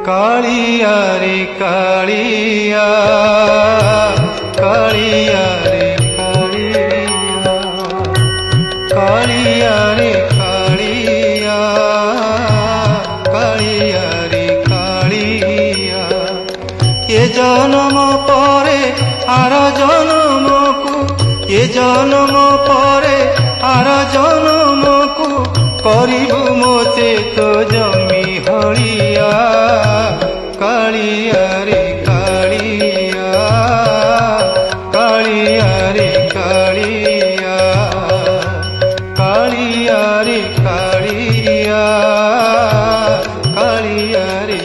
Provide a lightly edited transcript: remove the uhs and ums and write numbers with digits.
कालिया रे कालिया कालिया रे कालिया कालिया रे कालिया कालिया रे कालिया ये जन्म परे आर जन्म को ये जन्म परे आर जन्म को करिबु मोते तो जमी हलिया कालिया रे कालिया कालिया रे कालिया कालिया रे कालिया कालिया रे